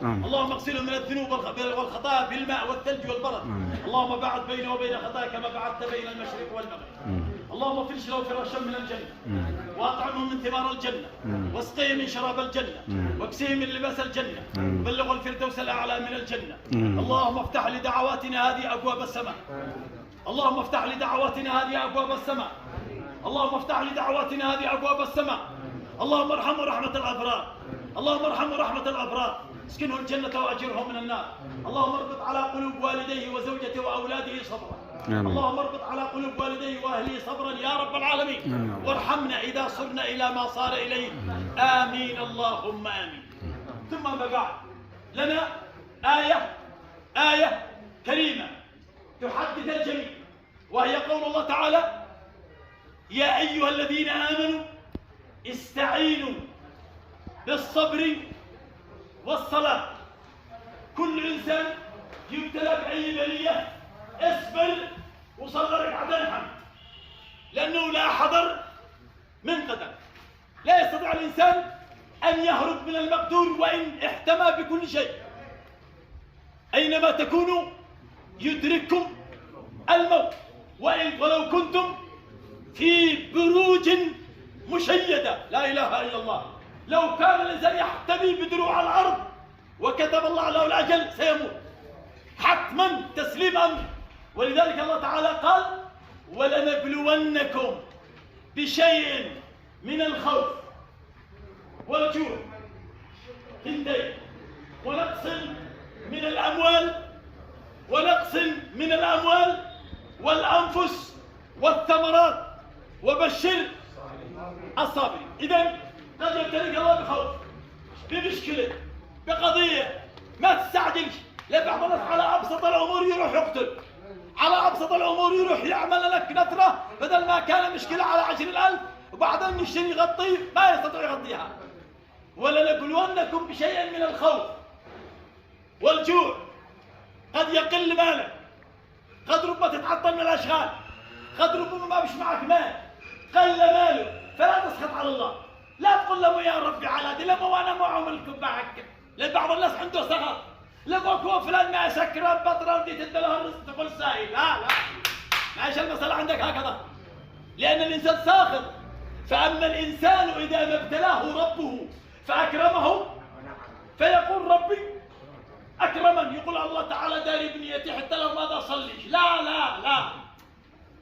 اللهم اغسلهم من الذنوب والخطايا بالماء والثلج والبرد. اللهم باعد بيني وبين خطايا كما بعدت بين المشرق والمغرب. اللهم افرش له فراشا من الجنة، واطعمهم من ثمار الجنة، واسقهم من شراب الجنة، واكسهم من لباس الجنة، وبلغوا الفردوس الأعلى من الجنة. اللهم افتح لدعواتنا هذه أبواب السماء. اللهم افتح لدعواتنا هذه أبواب السماء. اللهم افتح لدعواتنا هذه أبواب السماء. اللهم ارحمه رحمة الأبرار. اللهم ارحمه رحمة الأبرار. اسكنه الجنة وأجره من النار. اللهم اربط على قلوب والديه وزوجته وأولاده صبرا. اللهم اربط على قلوب والديه وأهله صبرا يا رب العالمين. وارحمنا إذا صرنا إلى ما صار إليه. آمين اللهم آمين. ثم ما بعد لنا آية كريمة تحدث الجميع، وهي قول الله تعالى: يا أيها الذين آمنوا استعينوا بالصبر والصلاة. كل إنسان يبتلى بأي بلية اصبر وصلى ركعتين حمد، لأنه لا حذر من قدر. لا يستطيع الإنسان أن يهرب من المقدور وإن احتمى بكل شيء. أينما تكونوا يدرككم الموت ولو كنتم في بروج مشيدة. لا إله إلا الله. لو كان الإنسان يحتمي بدروع الأرض وكتب الله له الأجل سيموت حتما تسليم أمر. ولذلك الله تعالى قال: ولنبلونكم بشيء من الخوف والجوع هندين ونقص من الأموال والأنفس والثمرات وبشر الصابرين. إذن قد يبتليك الله بخوف، بمشكلة، بقضية، ما تستعجلش. لبعض الناس على أبسط الأمور يروح يقتل، على أبسط الأمور يروح يعمل لك نثرة بدل ما كان مشكلة على 10,000 وبعدين يشتري يغطيه ما يستطيع يغطيها. ولنبلونكم بشيء من الخوف والجوع. قد يقل مالك، قد ربما تتعطل من الأشغال، قد ربما ما بش معك مال، قل ماله، فلا تسخط على الله. لا تقول له يا ربي على دي لما وانا ما عملكم معك. لان بعض الناس عنده سخط، لما هو فلان ما سكر بطرة ودي تدلها الرزق تقول سائل. لا معلش المسألة عندك هكذا، لأن الإنسان ساخط. فأما الإنسان إذا ما ابتلاه ربه فأكرمه فيقول ربي أكرمن. يقول الله تعالى داري بنيتي حتى لو ماذا صليش. لا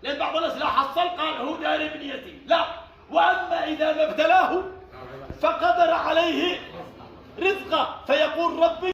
لأن بعض الناس لا حصل قال هو داري بنيتي. لا. وأما إذا ما ابتلاه فقدر عليه رزقه فيقول ربي